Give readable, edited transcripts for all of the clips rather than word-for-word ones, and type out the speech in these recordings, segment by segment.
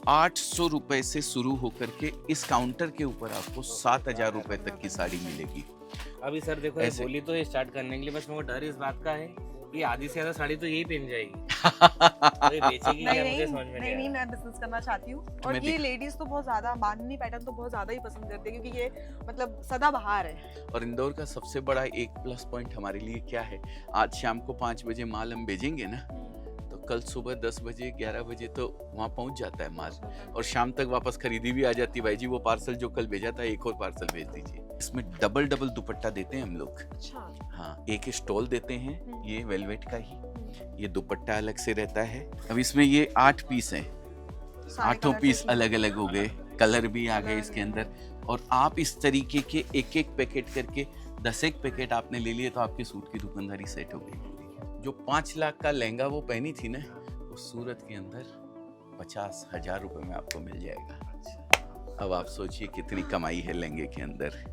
800 रुपए से शुरू होकर के इस काउंटर के ऊपर आपको 7,000 रुपए तक की साड़ी मिलेगी। अभी सर देखो ये ऐसे बोली तो ये स्टार्ट करने के लिए, बस मेरे को डर इस बात का है कि आधी से ज्यादा साड़ी तो यही पहन जाएगी, तो ये बेचेगी नहीं क्या, नहीं मुझे समझ में नहीं नहीं नहीं आ रहा। मैं बिजनेस करना चाहती हूँ और मैं ये लेडीज तो बहुत ज्यादा बांधनी पैटर्न तो बहुत ज्यादा ही पसंद करती है क्योंकि ये मतलब सदाबहार है। और इंदौर का सबसे बड़ा एक प्लस पॉइंट हमारे लिए क्या है, आज शाम को 5 बजे माल हम भेजेंगे ना, तो कल सुबह 10 बजे 11 बजे तो वहाँ पहुँच जाता है माल, और शाम तक वापस खरीदी भी आ जाती है। भाई जी वो पार्सल जो कल भेजा था एक और पार्सल भेज दीजिए। इसमें डबल डबल दुपट्टा देते हैं हम लोग। अच्छा। हाँ, एक स्टॉल देते हैं ये वेलवेट का ही, ये दुपट्टा अलग से रहता है। अब इसमें ये 8 पीस हैं, सारे 8 कलर पीस इसमें। अलग अलग हो गए, कलर भी आ गए कलर इसके भी। अंदर। और आप इस तरीके के एक एक पैकेट करके 10 एक पैकेट आपने ले लिए तो आपके सूट की दुकानदारी सेट हो गई। जो 5 लाख का लहंगा वो पहनी थी ना, वो सूरत के अंदर 50,000 रुपए में आपको मिल जाएगा। अब आप सोचिए कितनी कमाई है लहंगे के अंदर।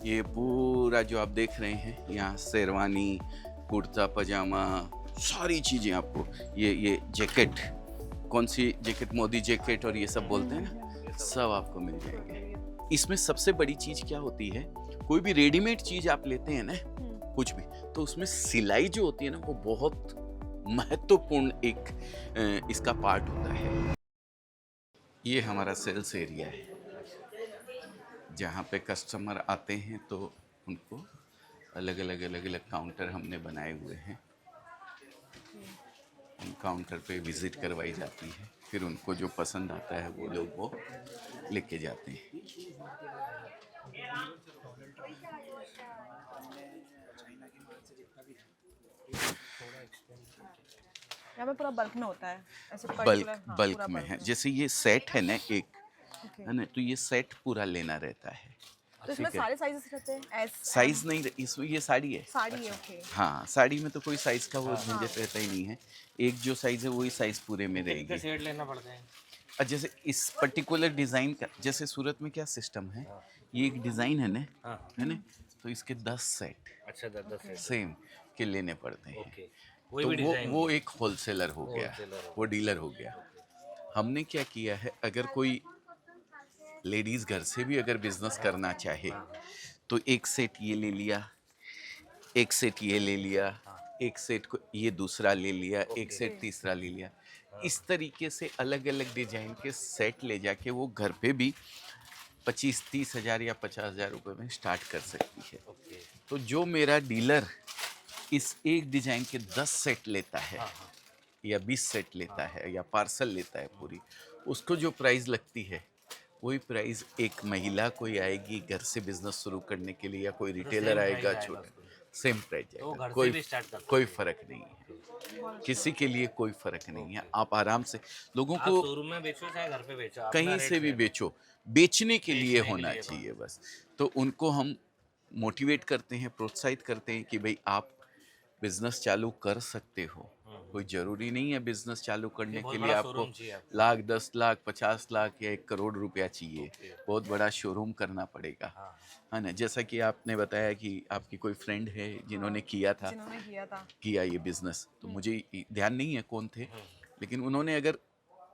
ये पूरा जो आप देख रहे हैं यहाँ शेरवानी, कुर्ता पजामा, सारी चीजें आपको, ये जैकेट, कौन सी जैकेट, मोदी जैकेट और ये सब बोलते हैं ना, सब आपको मिल जाएंगे। इसमें सबसे बड़ी चीज क्या होती है, कोई भी रेडीमेड चीज आप लेते हैं ना, कुछ भी, तो उसमें सिलाई जो होती है ना वो बहुत महत्वपूर्ण एक इसका पार्ट होता है। ये हमारा सेल्स एरिया है जहाँ पे कस्टमर आते हैं तो उनको अलग अलग काउंटर हमने बनाए हुए हैं। उन काउंटर पे विजिट करवाई जाती है, फिर उनको जो पसंद आता है वो लोग वो लेके जाते हैं। यहाँ पे पूरा बल्क में होता है ऐसे बल्क पर्टिकुलर। हाँ, बल्क पूरा में बल्क है, में। जैसे ये सेट है ना एक, ओके। है ना, तो ये सेट पूरा लेना रहता है। तो इसमें ठीक है, सारे साइजेस रहते हैं एस साइज नहीं, इसमें ये साड़ी है। साड़ी है। ओके। हाँ, साड़ी में तो कोई साइज का वो झंझट रहता ही नहीं है, एक जो साइज है वही साइज पूरे में कितने रहेगी। शेड लेना पड़ता है? और जैसे इस पर्टिकुलर डिज़ाइन का, जैसे सूरत में क्या सिस्टम है, ये एक डिज़ाइन है ना, हाँ। है ना, तो इसके 10 सेट अच्छा 10 शेड। सेम के लेने पड़ते हैं। ओके, कोई तो भी डिजाइन वो एक होलसेलर हो गया, wholesaler हो वो डीलर हो गया। हमने क्या किया है, अगर कोई लेडीज़ घर से भी अगर बिजनेस करना चाहे तो एक सेट ये ले लिया, एक सेट ये ले लिया, एक सेट को ये दूसरा ले लिया, एक सेट तीसरा ले लिया। इस तरीके से अलग अलग डिजाइन के सेट ले जाके वो घर पे भी 25-30 हजार या 50,000 रुपए में स्टार्ट कर सकती है। ओके। तो जो मेरा डीलर इस एक डिजाइन के 10 सेट लेता है या 20 सेट लेता है या पार्सल लेता है पूरी, उसको जो प्राइस लगती है वही प्राइस एक महिला कोई आएगी घर से बिजनेस शुरू करने के लिए, या कोई रिटेलर आएगा छोटा, सेम प्राइस तो वो जाएगा। घर से कोई भी स्टार्ट कर कोई सकते फर्क नहीं है, किसी के लिए कोई फर्क नहीं है। आप आराम से लोगों हैं। आप को शोरूम में बेचो चाहे घर पे बेचो, अपना कहीं रेट से भी फेयर। बेचो, बेचने के लिए बेचने के होना लिए चाहिए बस। तो उनको हम मोटिवेट करते हैं, प्रोत्साहित करते हैं कि भाई आप बिजनेस चालू कर सकते हो। कोई ज़रूरी नहीं है बिजनेस चालू करने बहुत के लिए बड़ा आपको शोरूम चाहिए आपको। लाख, 10 लाख, 50 लाख या 1 करोड़ रुपया चाहिए। ओके। बहुत बड़ा शोरूम करना पड़ेगा, हाँ। है ना। जैसा कि आपने बताया कि आपकी कोई फ्रेंड है जिन्होंने किया था, जिन्होंने किया था। किया ये बिजनेस, तो मुझे ध्यान नहीं है कौन थे, लेकिन उन्होंने अगर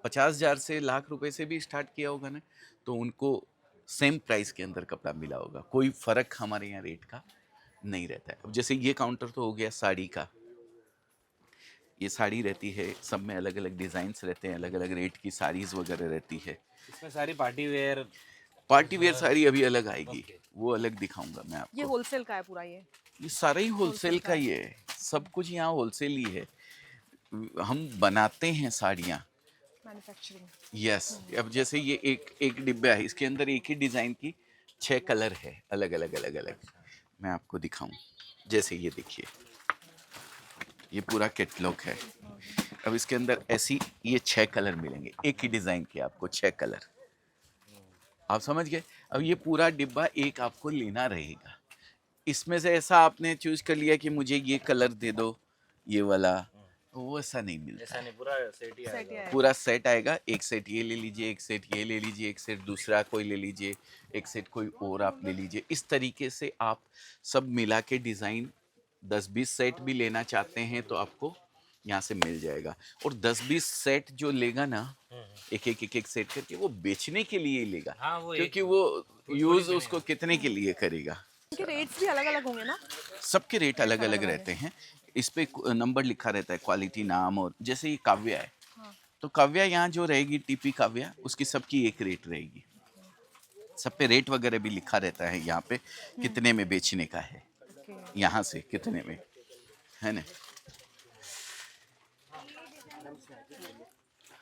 50,000 से लाख रुपए से भी स्टार्ट किया होगा ना, तो उनको सेम प्राइस के अंदर कपड़ा मिला होगा। कोई फर्क हमारे यहाँ रेट का नहीं रहता है। अब जैसे ये काउंटर तो हो गया साड़ी का, ये साड़ी रहती है, सब में अलग अलग डिजाइन्स रहते हैं, अलग अलग रेट की साड़ीज वगैरह रहती है। इसमें सारी party wear. Party wear sari अभी अलग आएगी, ओके। वो अलग दिखाऊंगा मैं ये आपको। होलसेल का है पूरा ये सारा ही होलसेल का ही है, सब कुछ यहाँ होलसेल ही है। हम बनाते हैं साड़ियाँ, मैन्युफैक्चरिंग। यस। अब जैसे ये एक एक डिब्बा है, इसके अंदर एक ही डिज़ाइन की 6 कलर है, अलग अलग। मैं आपको दिखाऊं, जैसे ये देखिए, ये पूरा कैटलॉग है। अब इसके अंदर ऐसी ये 6 कलर मिलेंगे, एक ही डिज़ाइन के आपको 6 कलर, आप समझ गए। अब ये पूरा डिब्बा एक आपको लेना रहेगा, इसमें से ऐसा आपने चूज कर लिया कि मुझे ये कलर दे दो, ये वाला, वो ऐसा नहीं मिलता ऐसा है। नहीं, पूरा सेट ही सेट ही आएगा। आएगा। पूरा सेट आएगा, एक सेट ये ले लीजिए, एक सेट ये ले लीजिए, एक सेट दूसरा कोई ले लीजिए, एक सेट कोई और आप ले लीजिए। इस तरीके से आप सब मिला के डिज़ाइन 10-20 सेट भी लेना चाहते हैं तो आपको यहाँ से मिल जाएगा। और 10-20 सेट जो लेगा ना, एक एक सेट करके, वो बेचने के लिए ही लेगा। हाँ, वो क्योंकि एक वो थोड़ी यूज देर उसको कितने के लिए करेगा। इनके रेट्स भी अलग अलग होंगे ना? सबके रेट अलग अलग अलग-अलग रहते हैं। इस पे नंबर लिखा रहता है, क्वालिटी, नाम। और जैसे ये काव्या है, हाँ। तो काव्या यहाँ जो रहेगी, टीपी काव्या, उसकी सबकी एक रेट रहेगी। सब पे रेट वगैरह भी लिखा रहता है यहाँ पे, कितने में बेचने का है, ओके। यहाँ से कितने में, है ना।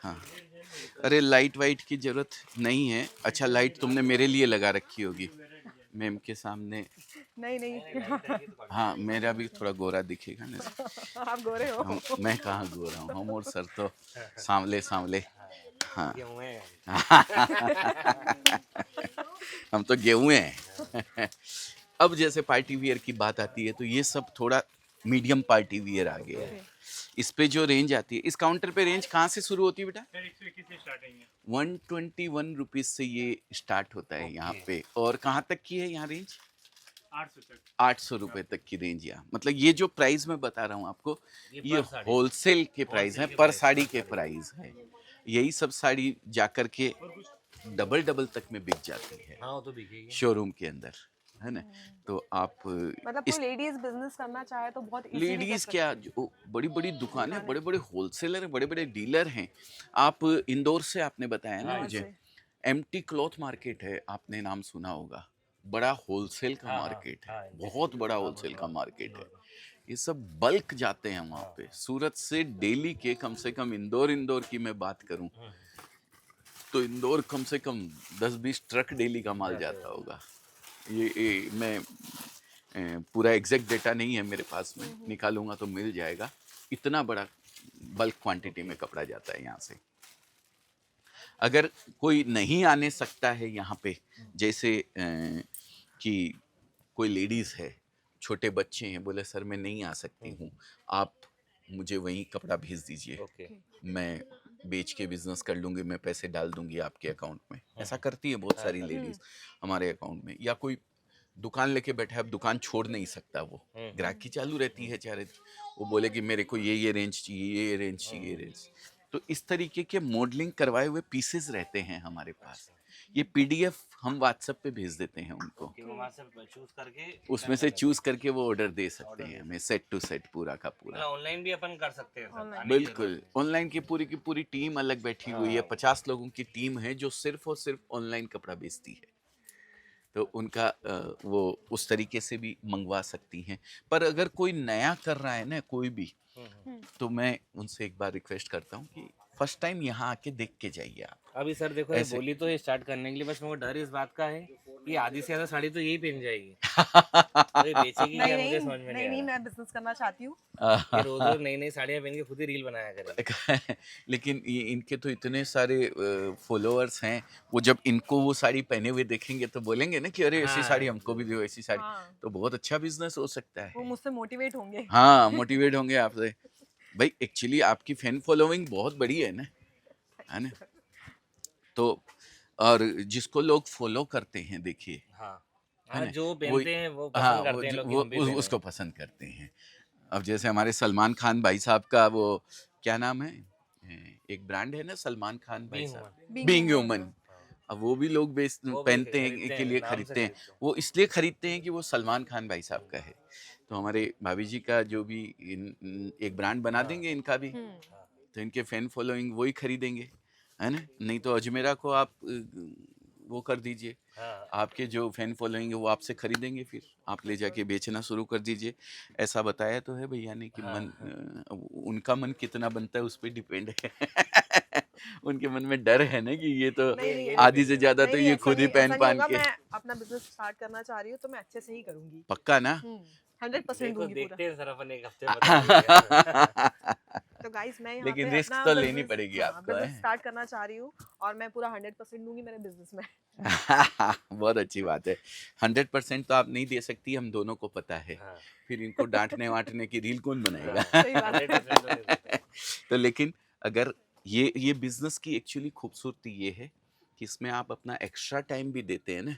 हाँ, अरे लाइट वाइट की जरूरत नहीं है। अच्छा, लाइट तुमने मेरे लिए लगा रखी होगी मैम के सामने। नहीं नहीं हाँ, मेरा भी थोड़ा गोरा दिखेगा ना। आप गोरे हो। मैं कहाँ गोरा हूँ, हम और सर तो सांवले सांवले। हाँ, गेहूं है। हम तो गेहूं हैं। अब जैसे पार्टी वियर की बात आती है, तो ये सब थोड़ा मीडियम पार्टी वियर आ गया है। इस पे जो रेंज आती है, इस काउंटर पे रेंज कहाँ से शुरू होती है बेटा? 121 रुपीज से ये स्टार्ट होता है यहाँ पे। और कहाँ तक की है यहाँ रेंज? 800 रुपए तक की रेंज। यहाँ मतलब ये जो प्राइस मैं बता रहा हूँ आपको, ये पर साड़ी। होलसेल के प्राइस है, पर साड़ी के प्राइस है। यही सब साड़ी जाकर के डबल डबल तक में बिक जाती है हाँ, वो तो बिकेगी। शोरूम के अंदर, है ना। तो आप मतलब इस कोई लेडीज बिजनेस करना चाहे तो बहुत इजीली कर लेडीज सकती क्या, है। जो बड़ी बड़ी दुकानें, बड़े बड़े होलसेलर हैं, बड़े बड़े डीलर हैं। आप इंदौर से आपने बताया ना हाँ, मुझे, से। एमटी क्लॉथ मार्केट है, आपने नाम सुना होगा। बड़ा होलसेल का हाँ, मार्केट है, हाँ, बहुत बड़ा होलसेल का मार्केट है। ये सब बल्क जाते हैं वहाँ पे। सूरत से डेली के कम से कम, इंदौर की मैं बात करूँ तो इंदौर कम से कम 10-20 ट्रक डेली का माल जाता होगा। ये मैं पूरा एग्जैक्ट डेटा नहीं है मेरे पास में, निकालूंगा तो मिल जाएगा। इतना बड़ा बल्क क्वांटिटी में कपड़ा जाता है यहाँ से। अगर कोई नहीं आने सकता है यहाँ पे, जैसे कि कोई लेडीज है, छोटे बच्चे हैं, बोले सर मैं नहीं आ सकती हूँ, आप मुझे वहीं कपड़ा भेज दीजिए, ओके। मैं बेच के बिजनेस कर लूंगी, मैं पैसे डाल दूंगी आपके अकाउंट में। ऐसा करती है बहुत सारी लेडीज हमारे अकाउंट में। या कोई दुकान लेके बैठा है, अब दुकान छोड़ नहीं सकता, वो ग्राहकी चालू रहती है चारे दिन, वो बोले कि मेरे को ये रेंज चाहिए, ये रेंज चाहिए, ये रेंज। तो इस तरीके के मॉडलिंग करवाए हुए पीसेस रहते हैं हमारे पास। ये पीडीएफ हम व्हाट्सएप पे भेज देते हैं उनको, कि वो वहाँ से चूज करके उसमें से चूज करके वो ऑर्डर दे सकते हैं हमें, सेट टू सेट पूरा का पूरा। ऑनलाइन भी अपन कर सकते हैं सर, Online। आने की बिल्कुल, जरूरत ऑनलाइन की पूरी टीम अलग बैठी हुई है। 50 लोगों की टीम है जो सिर्फ और सिर्फ ऑनलाइन कपड़ा बेचती है। तो उनका वो उस तरीके से भी मंगवा सकती हैं। पर अगर कोई नया कर रहा है ना, कोई भी, तो मैं उनसे एक बार रिक्वेस्ट करता हूँ कि फर्स्ट टाइम यहाँ आके देख के जाइए आप। अभी सर देखो, ये ऐसे- बोली तो ये स्टार्ट करने के लिए, बस मेरे को डर इस बात का है कि आधी से ज्यादा साड़ी तो यही पहन जाएगी, तो ये बेचेगी नहीं क्या, नहीं मुझे समझ में नहीं नहीं आ रहा। मैं बिजनेस करना चाहती हूँ। ये रोज रोज नई नई साड़ियाँ पहन के खुद ही रील बनाया करेगी। लेकिन इनके तो इतने सारे फॉलोअर्स हैं, वो जब इनको वो साड़ी पहने हुए देखेंगे तो बोलेंगे ना कि अरे ऐसी हाँ। साड़ी हमको भी दो, ऐसी साड़ी। हाँ। तो बहुत अच्छा बिजनेस हो सकता वो है। मुझसे मोटिवेट होंगे। हाँ, मोटिवेट होंगे आपसे। भाई एक्चुअली आपकी फैन फॉलोइंग बहुत बड़ी है ना। तो और जिसको लोग फॉलो करते हैं, देखिए, हाँ है हाँ, ना, जो वो पहनते हैं वो हाँ, पसंद करते हैं लोग कि हम भी पहने। उसको पसंद करते हैं। अब जैसे हमारे सलमान खान भाई साहब का वो क्या नाम है, एक ब्रांड है ना सलमान खान भाई Being साहब, Being बीइंग Human। ह्यूमन। अब वो भी लोग वो भी पहनते हैं, खरीदते के हैं, लिए नाम से खरीदते हैं। खरीदते हैं। वो इसलिए खरीदते हैं कि वो सलमान खान भाई साहब का है। तो हमारे भाभी जी का जो भी एक ब्रांड बना देंगे इनका भी, तो इनके फैन फॉलोइंग वही खरीदेंगे, है ना। नहीं तो अजमेरा को आप वो कर दीजिए, हाँ, आपके जो फैन फॉलोइंग है वो आपसे खरीदेंगे, फिर आप ले जाके बेचना शुरू कर दीजिए। ऐसा बताया तो है भैया ने कि मन उनका मन कितना बनता है उस पर डिपेंड है। उनके मन में डर है ना कि ये तो नहीं, नहीं, आधी से ज्यादा तो नहीं, ये ऐसा खुद ही नहीं- पहन ऐसा नहीं पान होगा। के। मैं अपना बिजनेस स्टार्ट करना चाह रही हूँ तो मैं अच्छे से ही करूंगी। पक्का ना? 100% देखो दूंगी पूरा। देखते हैं सर, अपन एक हफ्ते में बता देंगे। तो गाइस मैं यहाँ लेकिन पे रिस्क अपना तो लेनी business- पड़ेगी हाँ, आपको, business है? स्टार्ट करना चाह रही हूँ और मैं पूरा 100% दूंगी मेरे बिजनेस में। बहुत अच्छी बात है। 100% तो आप नहीं दे सकती, हम दोनों को पता है। हाँ, फिर इनको डांटने वाटने की रील कौन बनाएगा? सही बात है। 100% तो नहीं देते। तो लेकिन अगर ये बिजनेस की एक्चुअली खूबसूरती ये है कि इसमें आप अपना एक्स्ट्रा टाइम भी देते हैं ना,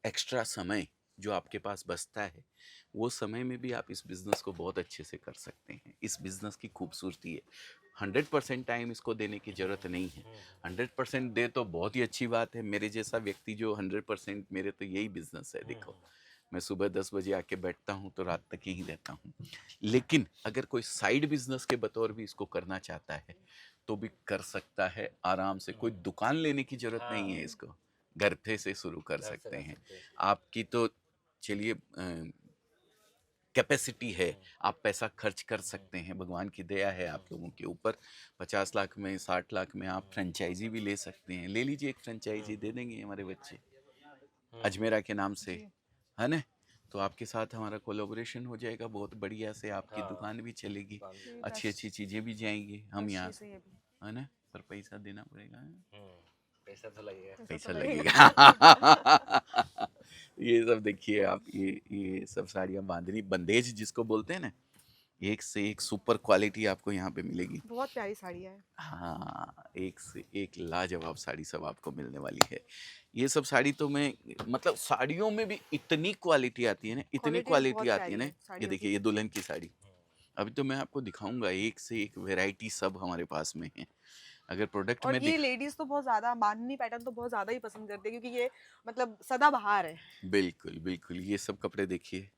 एक्स्ट्रा समय, जो आपके पास बचता है, वो समय में भी आप इस बिज़नेस को बहुत अच्छे से कर सकते हैं। इस बिज़नेस की खूबसूरती है, 100% टाइम इसको देने की ज़रूरत नहीं है। 100% दे तो बहुत ही अच्छी बात है। मेरे जैसा व्यक्ति जो 100%, मेरे तो यही बिज़नेस है। देखो, मैं सुबह 10 बजे आके बैठता हूँ तो रात तक यहीं रहता हूँ। लेकिन अगर कोई साइड बिज़नेस के बतौर भी इसको करना चाहता है, तो भी कर सकता है आराम से। कोई दुकान लेने की ज़रूरत नहीं है इसको, घर पे से शुरू कर सकते हैं। आपकी तो चलिए कैपेसिटी है, आप पैसा खर्च कर सकते हैं, भगवान की दया है आप लोगों के ऊपर। 50 लाख में, 60 लाख में आप फ्रेंचाइजी भी ले सकते हैं। ले लीजिए, एक फ्रेंचाइजी दे देंगे हमारे बच्चे अजमेरा के नाम से, जी। है ना? तो आपके साथ हमारा कोलैबोरेशन हो जाएगा बहुत बढ़िया से, आपकी दुकान भी चलेगी, जी, अच्छी अच्छी चीज़ें भी जाएंगी हम बेस्ट यहाँ चीज़ से, है ये भी। है ना? पर पैसा देना पड़ेगा, पैसा तो लगेगा। पैसा पैसा तो लगेगा। ये सब देखिए आप, ये सब साड़ियाँ बांधनी, बंदेज जिसको बोलते हैं ना, एक से एक सुपर क्वालिटी आपको यहाँ पे मिलेगी। बहुत प्यारी साड़ी है। हाँ, एक से एक लाजवाब साड़ी सब आपको मिलने वाली है। ये सब साड़ी तो मैं, मतलब साड़ियों में भी इतनी क्वालिटी आती है ना, इतनी क्वालिटी क्वालिटी बहुत आती है प्यारी ना। है ये साड़ियों देखिए, की। ये दुल्हन की साड़ी, अभी तो मैं आपको दिखाऊंगा, एक से एक वैरायटी सब हमारे पास में है। अगर प्रोडक्ट और में ये लेडीज तो बहुत ज्यादा बांधनी पैटर्न तो बहुत ज्यादा ही पसंद करती है, क्योंकि ये मतलब सदाबहार है। बिल्कुल बिल्कुल, ये सब कपड़े देखिए,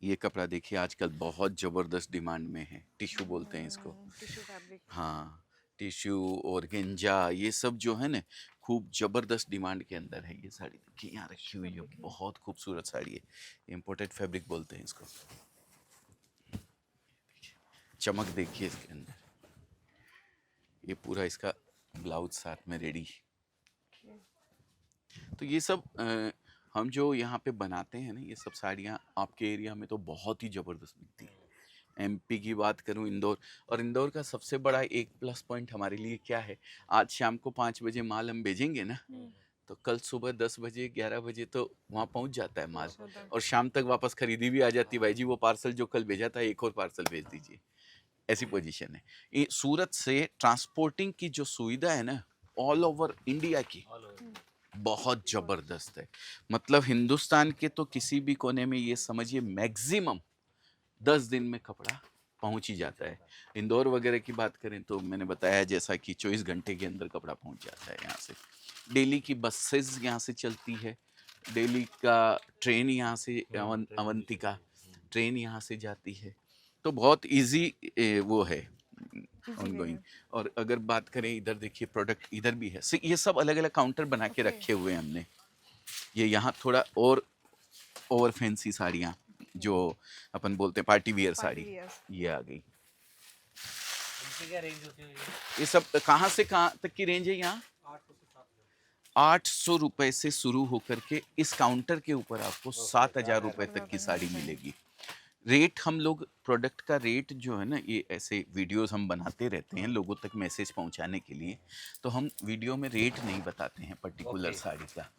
ये कपड़ा देखिए, आजकल बहुत जबरदस्त डिमांड में है। टिश्यू बोलते हैं इसको। Tissue fabric. हाँ, टिश्यू और गेंजा, ये सब जो है ना, खूब जबरदस्त डिमांड के अंदर है। ये साड़ी देखिए यहाँ रखी हुई है, बहुत खूबसूरत साड़ी है। इम्पोर्टेड फैब्रिक बोलते हैं इसको। चमक देखिए इसके अंदर, ये पूरा इसका ब्लाउज साथ में रेडी। तो ये सब हम जो यहाँ पे बनाते हैं ना, ये सब साड़ियाँ आपके एरिया में तो बहुत ही ज़बरदस्त मिलती है। एमपी की बात करूँ, इंदौर, और इंदौर का सबसे बड़ा एक प्लस पॉइंट हमारे लिए क्या है, आज शाम को 5 बजे माल हम भेजेंगे ना, तो कल सुबह 10 बजे 11 बजे तो वहाँ पहुँच जाता है माल, और शाम तक वापस खरीदी भी आ जाती है। भाई जी, वो पार्सल जो कल भेजा था, एक और पार्सल भेज दीजिए, ऐसी पोजीशन है। ये सूरत से ट्रांसपोर्टिंग की जो सुविधा है ना, ऑल ओवर इंडिया की बहुत जबरदस्त है। मतलब हिंदुस्तान के तो किसी भी कोने में, ये समझिए मैक्सिमम 10 दिन में कपड़ा पहुंच ही जाता है। इंदौर वगैरह की बात करें तो मैंने बताया जैसा कि 24 घंटे के अंदर कपड़ा पहुंच जाता है यहाँ से। डेली की बसेस यहाँ से चलती है, डेली का ट्रेन यहाँ से, अवंतिका ट्रेन यहाँ से जाती है, तो बहुत इजी वो है ऑनगोइंग। और अगर बात करें, इधर देखिए प्रोडक्ट इधर भी है। ये सब अलग अलग काउंटर बना के रखे हुए हैं हमने। ये यहाँ थोड़ा और ओवर फैंसी साड़ियाँ, जो अपन बोलते हैं पार्टी वियर साड़ी, ये आ गई। इनकी क्या रेंज होती है? ये सब कहाँ से कहाँ तक की रेंज है यहाँ? 800 रुपए से शुरू होकर के इस काउंटर के ऊपर आपको 7,000 रुपए तक की साड़ी मिलेगी। रेट हम लोग, प्रोडक्ट का रेट जो है ना, ये ऐसे वीडियोस हम बनाते रहते हैं लोगों तक मैसेज पहुंचाने के लिए, तो हम वीडियो में रेट नहीं बताते हैं पर्टिकुलर साड़ी का,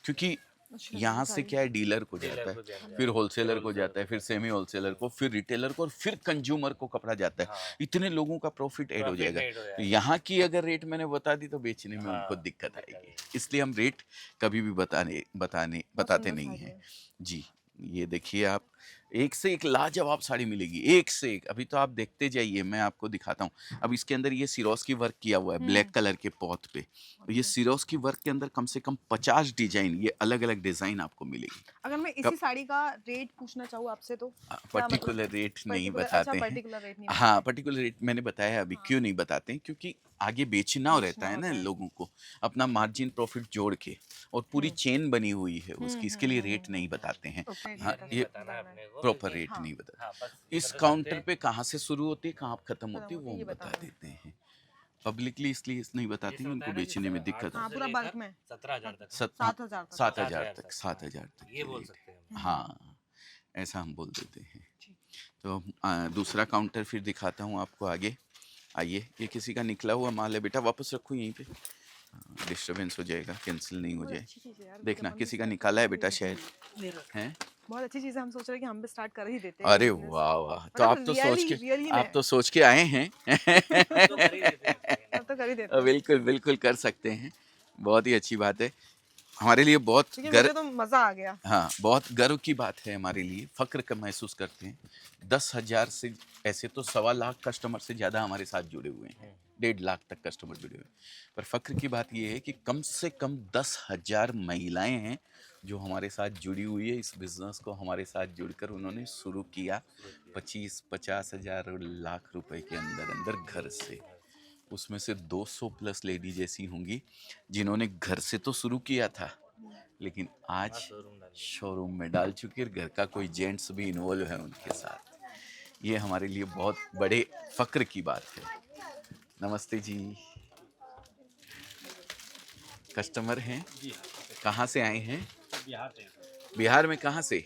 क्योंकि यहाँ से क्या है, डीलर को जाता है, फिर होलसेलर को जाता है, फिर सेमी होलसेलर को, फिर रिटेलर को, और फिर कंज्यूमर को कपड़ा जाता है। इतने लोगों का प्रॉफिट ऐड हो जाएगा। तो यहाँ की अगर रेट मैंने बता दी तो बेचने में उनको दिक्कत आएगी, इसलिए हम रेट कभी भी बताते नहीं हैं जी। ये देखिए आप, एक से एक लाजवाब साड़ी मिलेगी, एक से एक। अभी तो आप देखते जाइए, मैं आपको दिखाता हूँ। अब इसके अंदर ये सिरोस की वर्क किया हुआ है ब्लैक कलर के पॉथ पे। तो ये सिरोस की वर्क के अंदर कम से कम 50 डिजाइन, ये अलग अलग डिजाइन आपको मिलेगी। अगर मैं इसी साड़ी का रेट पूछना चाहूँ आपसे, तो पर्टिकुलर रेट नहीं अच्छा, बताते हैं। पर्टिकुलर रेट नहीं हाँ, पर्टिकुलर रेट मैंने बताया अभी, क्यों नहीं बताते हैं, क्योंकि आगे बेचना रहता है ना लोगों को, अपना मार्जिन प्रॉफिट जोड़ के, और पूरी चेन बनी हुई है उसकी, इसके लिए रेट नहीं बताते हैं। हाँ, ये प्रॉपर रेट नहीं बताते। इस काउंटर पे कहाँ से शुरू होती है, कहाँ खत्म होती है, वो हम बता देते हैं पब्लिकली, इसलिए नहीं बताते हैं, उनको बेचने में दिक्कत हाँ, पूरा बल्क में 17,000 तक। 7,000 तक। 7,000 तक ये बोल सकते हैं। हाँ, ऐसा हम बोल देते हैं। तो दूसरा काउंटर फिर दिखाता हूँ आपको आगे। आइए, ये किसी का निकला हुआ माल है बेटा, वापस रखो यहीं पे, डिस्टरबेंस हो जाएगा, कैंसिल नहीं हो जाए। देखना, किसी का निकाला है बेटा शायद, हैं? बहुत अच्छी चीज है, हम सोच रहे हैं कि हम भी स्टार्ट कर ही देते हैं। अरे वाह वाह, तो आप तो सोच के आए हैं। अब तो कर ही देते हैं। बिल्कुल बिल्कुल कर सकते हैं, बहुत ही अच्छी बात है। हमारे लिए बहुत क्योंकि गर्व, मुझे तो मजा आ गया। हाँ बहुत गर्व की बात है हमारे लिए, फक्र का महसूस करते हैं। 10,000 से, ऐसे तो 1.25 लाख कस्टमर से ज़्यादा हमारे साथ जुड़े हुए हैं, 1.5 लाख तक कस्टमर जुड़े हुए हैं, पर फक्र की बात यह है कि कम से कम 10,000 महिलाएं हैं जो हमारे साथ जुड़ी हुई है। इस बिज़नेस को हमारे साथ जुड़कर उन्होंने शुरू किया 25-50 हज़ार और लाख रुपए के अंदर अंदर घर से। उसमें से 200 प्लस लेडीज ऐसी होंगी जिन्होंने घर से तो शुरू किया था, लेकिन आज शोरूम में डाल चुके हैं, घर का कोई जेंट्स भी इन्वॉल्व है उनके साथ। ये हमारे लिए बहुत बड़े फक्र की बात है। नमस्ते जी। कस्टमर हैं, कहाँ से आए हैं? बिहार से। बिहार में कहाँ से?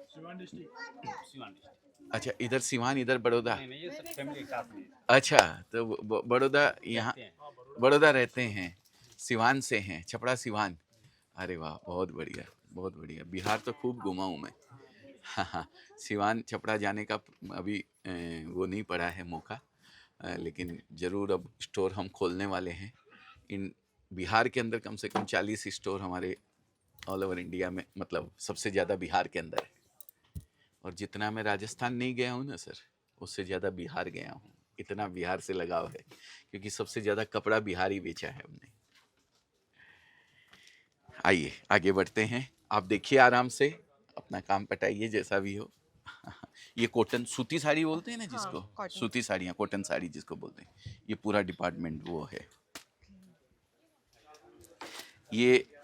सिवान डिस्ट्रिक्ट। अच्छा, इधर सिवान, इधर बड़ौदा। नहीं, ये सब फैमिली के साथ में। अच्छा, तो बड़ौदा, यहाँ बड़ौदा रहते हैं, सिवान से हैं, छपरा सिवान। अरे वाह, बहुत बढ़िया, बहुत बढ़िया। बिहार तो खूब घुमा हूँ मैं। हाँ हाँ, सिवान छपरा जाने का अभी वो नहीं पड़ा है मौका, लेकिन ज़रूर अब स्टोर हम खोलने वाले हैं। इन बिहार के अंदर कम से कम 40 स्टोर हमारे ऑल ओवर इंडिया में, मतलब सबसे ज़्यादा बिहार के अंदर है। और जितना मैं राजस्थान नहीं गया हूँ ना सर, उससे ज़्यादा बिहार गया हूँ। इतना बिहार से लगाव है, क्योंकि सबसे ज़्यादा कपड़ा बिहार ही बेचा है हमने। आइए आगे बढ़ते हैं, आप देखिए आराम से, अपना काम पटाइए जैसा भी हो। ये कॉटन सूती साड़ी बोलते हैं ना जिसको, हाँ, कॉटन। सूती साड़ियाँ, कॉटन साड़ी जिसको बोलते हैं, ये पूरा डिपार्टमेंट वो है।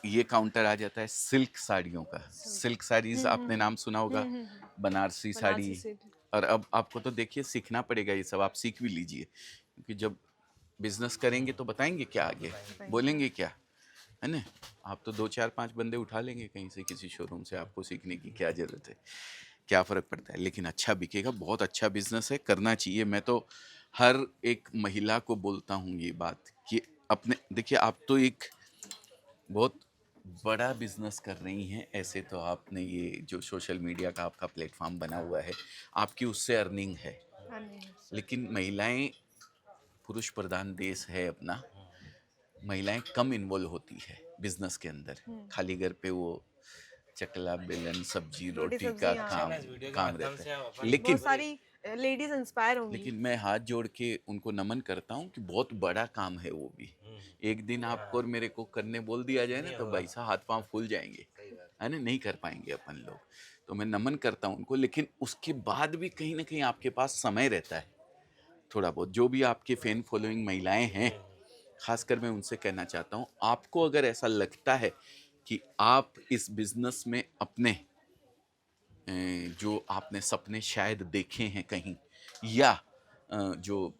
ये काउंटर आ जाता है सिल्क साड़ियों का। सिल्क साड़ीज आपने नाम सुना होगा, बनारसी साड़ी। बनारसी सिल्क। और अब आपको तो देखिए सीखना पड़ेगा ये सब, आप सीख भी लीजिए, क्योंकि जब बिजनेस करेंगे तो बताएंगे क्या आगे, बोलेंगे क्या, है ना। आप तो 2-4-5 बंदे उठा लेंगे कहीं से, किसी शोरूम से, आपको सीखने की क्या ज़रूरत है, क्या फ़र्क पड़ता है। लेकिन अच्छा बिकेगा, बहुत अच्छा बिजनेस है, करना चाहिए। मैं तो हर एक महिला को बोलता हूँ ये बात कि अपने, देखिए आप तो एक बहुत बड़ा बिजनेस कर रही हैं, ऐसे तो आपने ये जो सोशल मीडिया का आपका प्लेटफॉर्म बना हुआ है, आपकी उससे अर्निंग है। लेकिन महिलाएं, पुरुष प्रधान देश है अपना, महिलाएं कम इन्वॉल्व होती है बिजनेस के अंदर। खाली घर पे वो चकला बेलन सब्जी रोटी का सब्जी, हाँ। काम इस वीडियो के काम माध्यम रहता से है। हम अपन लेकिन बहुत सारी लेडीज इंस्पायर होंगी। लेकिन मैं हाथ जोड़ के उनको नमन करता हूँ कि बहुत बड़ा काम है वो भी। एक दिन आपको और मेरे को करने बोल दिया जाए ना, तो भाई साहब हाथ पांव फूल जाएंगे, है ना, नहीं कर पाएंगे अपन लोग। तो मैं नमन करता हूँ उनको, लेकिन उसके बाद भी कहीं ना कहीं आपके पास समय रहता है थोड़ा बहुत। जो भी आपके फैन फॉलोइंग महिलाएं हैं, खासकर मैं उनसे कहना चाहता हूँ, आपको अगर ऐसा लगता है कि आप इस बिजनेस में अपने जो आपने सपने शायद देखे हैं कहीं, या जो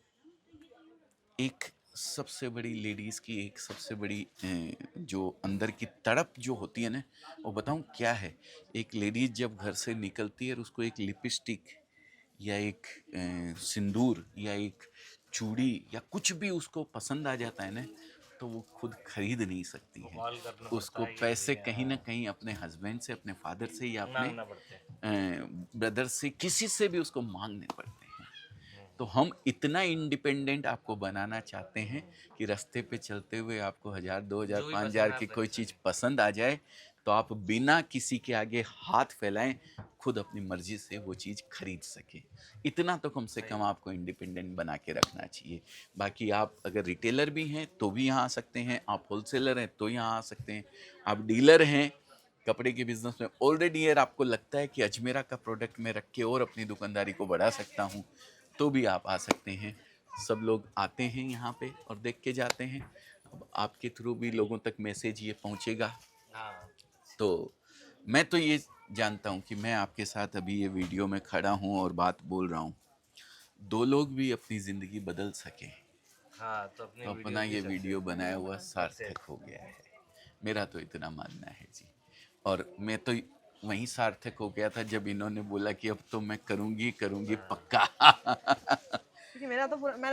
एक सबसे बड़ी लेडीज़ की एक सबसे बड़ी जो अंदर की तड़प जो होती है ना, वो बताऊं क्या है। एक लेडीज जब घर से निकलती है और उसको एक लिपस्टिक या एक सिंदूर या एक चूड़ी या कुछ भी उसको पसंद आ जाता है ना, तो वो खुद खरीद नहीं सकती है। कॉल करना उसको पड़ता है, पैसे ये कहीं ना कहीं अपने हस्बैंड से, अपने फादर से या अपने मांगना पड़ता है। ब्रदर से, किसी से भी उसको मांगने पड़ते हैं। तो हम इतना इंडिपेंडेंट आपको बनाना चाहते हैं कि रास्ते पे चलते हुए आपको 1,000, 2,000, जो भी 5,000 पसंद की आप कोई रख चीज़ सकते पसंद आ जाए, तो आप बिना किसी के आगे हाथ फैलाएं खुद अपनी मर्जी से वो चीज़ खरीद सके। इतना तो कम से कम आपको इंडिपेंडेंट बना के रखना चाहिए। बाकी आप अगर रिटेलर भी हैं तो भी यहाँ आ सकते हैं, आप होलसेलर हैं तो यहाँ आ सकते हैं, आप डीलर हैं कपड़े के बिजनेस में ऑलरेडी, यार आपको लगता है कि अजमेरा का प्रोडक्ट मैं रख के और अपनी दुकानदारी को बढ़ा सकता हूँ, तो भी आप आ सकते हैं। सब लोग आते हैं यहाँ पे और देख के जाते हैं। अब आपके थ्रू भी लोगों तक मैसेज ये पहुँचेगा। हाँ, तो मैं तो ये जानता हूँ कि मैं आपके साथ अभी ये वीडियो में खड़ा हूँ और बात बोल रहा हूँ, 2 लोग भी अपनी ज़िंदगी बदल सकें, हाँ, तो अपने तो अपना ये वीडियो बनाया हुआ सार्थक हो गया है। मेरा तो इतना मानना है जी। और मैं तो वहीं सार्थक हो गया था जब इन्होंने बोला कि अब तो मैं करूँगी पक्का। क्योंकि मैंने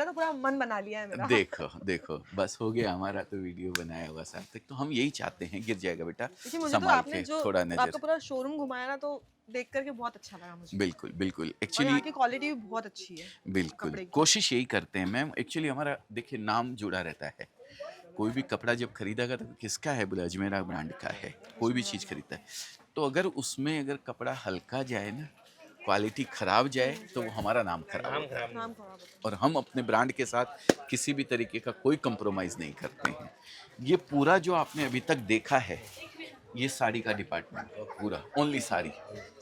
तो पूरा मन बना लिया है मेरा। देखो देखो, बस हो गया हमारा तो वीडियो बनाया हुआ सार्थक। तो हम यही चाहते हैं, गिर जाएगा बेटा, क्योंकि मुझे तो संभाल आपने के, जो थोड़ा आपका नज़र। पूरा शोरूम घुमाया ना, तो देख करके बहुत अच्छा लगा मुझे। बिल्कुल बिल्कुल, और एक्चुअली यहाँ की क्वालिटी भी बहुत अच्छी है बिल्कुल कपड़े की। कोशिश यही करते हैं मैम। एक्चुअली हमारा देखिए नाम जुड़ा रहता है कोई भी कपड़ा जब खरीदेगा तो किसका है, बोले अजमेरा ब्रांड का है, कोई भी चीज़ खरीदता है। तो अगर उसमें अगर कपड़ा हल्का जाए ना, क्वालिटी खराब जाए, तो वो हमारा नाम खराब नाम होता है। खराब नाम खराब होता है। और हम अपने ब्रांड के साथ किसी भी तरीके का कोई कंप्रोमाइज़ नहीं करते हैं। ये पूरा जो आपने अभी तक देखा है, ये साड़ी का डिपार्टमेंट है पूरा, ओनली साड़ी।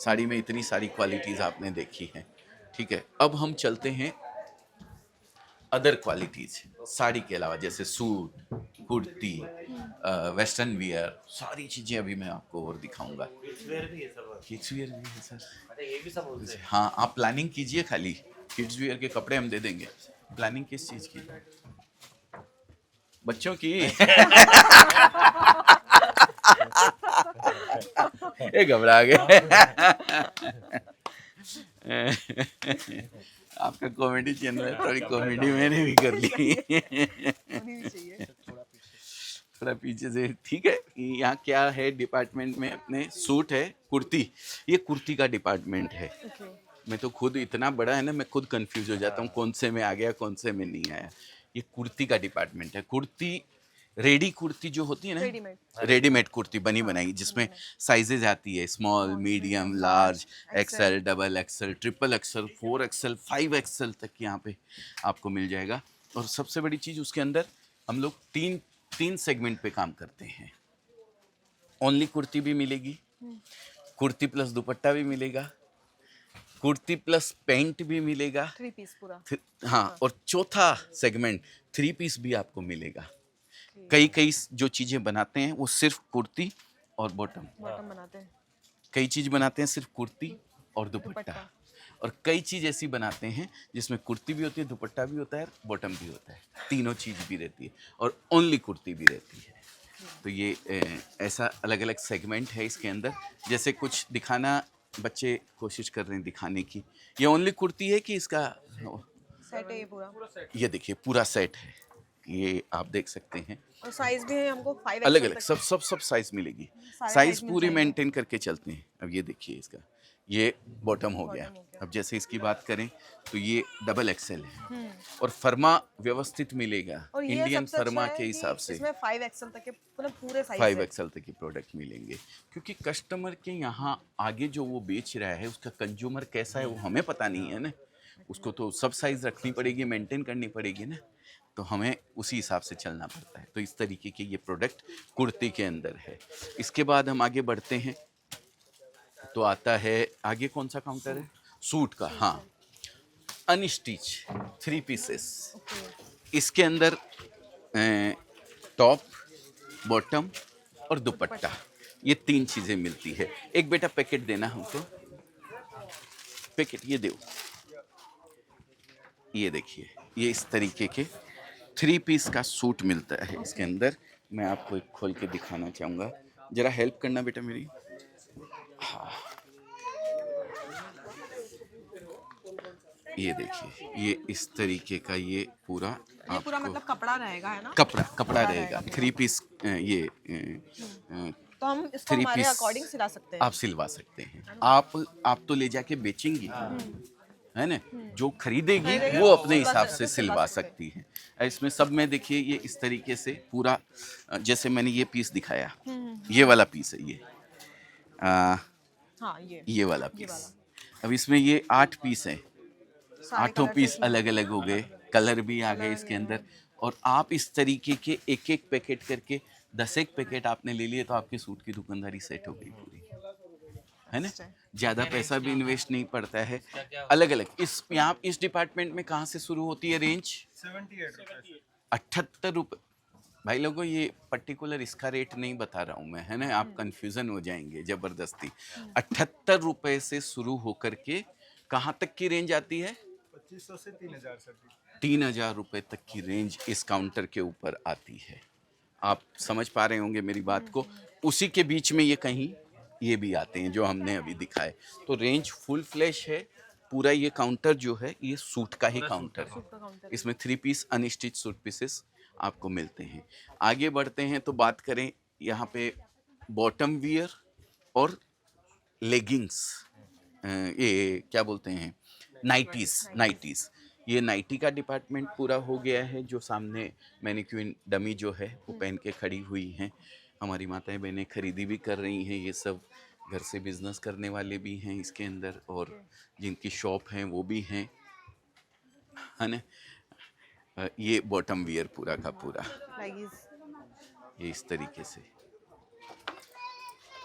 साड़ी में इतनी सारी क्वालिटीज़ आपने देखी हैं, ठीक है। अब हम चलते हैं अदर क्वालिटीज़ साड़ी के अलावा, जैसे सूट, कुर्ती, वेस्टर्न वियर, सारी चीज़ें अभी मैं आपको और दिखाऊंगा। किड्स वेयर भी है सब। किड्स वियर भी है सर। अच्छा, ये भी सब होते हैं। हाँ, आप प्लानिंग कीजिए, खाली किड्स वियर के कपड़े हम दे देंगे। प्लानिंग किस चीज़ की? बच्चों की। ये घबरा गए। आपका कॉमेडी चैनल है, थोड़ी कॉमेडी मैंने भी कर ली। होनी भी चाहिए। थोड़ा पीछे से, ठीक है। यहाँ क्या है डिपार्टमेंट में, अपने सूट है, कुर्ती, ये कुर्ती का डिपार्टमेंट है। ओके। मैं तो खुद, इतना बड़ा है ना, मैं खुद कंफ्यूज हो जाता हूँ कौन से में आ गया कौन से में नहीं आया। ये कुर्ती का डिपार्टमेंट है। कुर्ती, रेडी कुर्ती जो होती है ना, रेडीमेड। रेडीमेड कुर्ती बनी बनाई, जिसमें साइजेज आती है small, medium, large, XL, double XL, triple XL, 4 XL, 5 XL तक यहाँ पे आपको मिल जाएगा। और सबसे बड़ी चीज़, उसके अंदर हम लोग तीन सेगमेंट पे काम करते हैं। ओनली कुर्ती भी मिलेगी, कुर्ती प्लस दुपट्टा भी मिलेगा, कुर्ती प्लस पैंट भी मिलेगा, 3 पीस पूरा। हाँ, और चौथा सेगमेंट 3 पीस भी आपको मिलेगा। कई जो चीज़ें बनाते हैं वो सिर्फ कुर्ती और बॉटम, बॉटम बनाते हैं। कई चीज़ बनाते हैं सिर्फ कुर्ती और दुपट्टा, दुपट्टा। और कई चीज़ ऐसी बनाते हैं जिसमें कुर्ती भी होती है, दुपट्टा भी होता है, बॉटम भी होता है, तीनों चीज़ भी रहती है, और ओनली कुर्ती भी रहती है। तो ये ऐसा अलग अलग सेगमेंट है इसके अंदर। जैसे कुछ दिखाना, बच्चे कोशिश कर रहे हैं दिखाने की। ये ओनली कुर्ती है कि इसका, सेट है ये पूरा। ये देखिए पूरा सेट है, ये आप देख सकते हैं। और साइज भी है हमको 5 अलग XL अलग तक। सब साइज मिलेगी, सारे साइज size मिल पूरी जाएंगे। मेंटेन करके चलते हैं। अब ये देखिए इसका, ये बॉटम हो गया। Bottom हो गया। अब जैसे इसकी बात करें तो ये डबल एक्सेल है, और फर्मा व्यवस्थित मिलेगा, और ये इंडियन सबसे अच्छा फर्मा है के कि हिसाब से। इसमें 5 XL तक के मतलब पूरे साइज 5 है। एक्सेल तक की प्रोडक्ट मिलेंगे, क्योंकि कस्टमर के यहाँ आगे जो वो बेच रहा है, उसका कंज्यूमर कैसा है वो हमें पता नहीं है ना। उसको तो सब साइज रखनी पड़ेगी, मेंटेन करनी पड़ेगी ना, तो हमें उसी हिसाब से चलना पड़ता है। तो इस तरीके के ये प्रोडक्ट कुर्ती के अंदर है। इसके बाद हम आगे बढ़ते हैं तो आता है, आगे कौन सा काउंटर है? सूट का। हाँ, अनस्टिच 3 पीसेस। इसके अंदर टॉप, बॉटम और दुपट्टा, ये 3 चीज़ें मिलती है। एक बेटा पैकेट देना हमको, पैकेट ये दो। ये देखिए, ये इस तरीके के 3 पीस का सूट मिलता है इसके अंदर। मैं आपको एक खोल के दिखाना चाहूँगा, ज़रा हेल्प करना बेटा मेरी। हाँ, ये देखिए, ये इस तरीके का ये पूरा ये पूरा आपको मतलब कपड़ा रहेगा, है ना? कपड़ा रहेगा। 3 पीस ये तो हम इसको 3 हमारे पीस अकॉर्डिंग सिला सकते हैं। आप सिलवा सकते हैं। आप तो ले जाके बेचेंगी, है ना? जो खरीदेगी वो अपने हिसाब से सिलवा सकती है। इसमें सब में देखिए, ये इस तरीके से पूरा, जैसे मैंने ये पीस दिखाया, ये वाला पीस है ये, हाँ, ये वाला पीस। अब इसमें ये 8 पीस हैं, सारे 8 colours पीस इसमें। अलग अलग हो गए, कलर भी आ गए इसके अंदर। और आप इस तरीके के एक एक पैकेट करके 10 एक पैकेट आपने ले लिए तो आपकी सूट की दुकानदारी सेट हो गई पूरी, है ना? ज़्यादा पैसा भी इन्वेस्ट नहीं पड़ता है। अलग अलग यहाँ इस डिपार्टमेंट में कहाँ से शुरू होती है रेंज? 78 रुपये। भाई लोगों, ये पर्टिकुलर इसका रेट नहीं बता रहा हूँ मैं, है ना? आप कंफ्यूजन हो जाएंगे ज़बरदस्ती। 78 रुपये से शुरू होकर के कहाँ तक की रेंज आती है? 2500 से 3000 सर। 3000 रुपये तक की रेंज इस काउंटर के ऊपर आती है। आप समझ पा रहे होंगे मेरी बात को। उसी के बीच में ये कहीं ये भी आते हैं जो हमने अभी दिखाए। तो रेंज फुल फ्लैश है। पूरा ये काउंटर जो है ये सूट का ही काउंटर है। इसमें 3 पीस अनस्टिच सूट पीसेस आपको मिलते हैं। आगे बढ़ते हैं तो बात करें यहाँ पे बॉटम वियर और लेगिंग्स, ये क्या बोलते हैं, नाइटीज़। ये नाइटी का डिपार्टमेंट पूरा हो गया है। जो सामने मैनिक्विन डमी जो है वो पहन के खड़ी हुई हैं। हमारी माताएं बहनें खरीदी भी कर रही हैं। ये सब घर से बिजनेस करने वाले भी हैं इसके अंदर, और जिनकी शॉप हैं वो भी हैं, है ना। ये बॉटम वियर पूरा का पूरा, लेगिंग्स। ये इस तरीके से,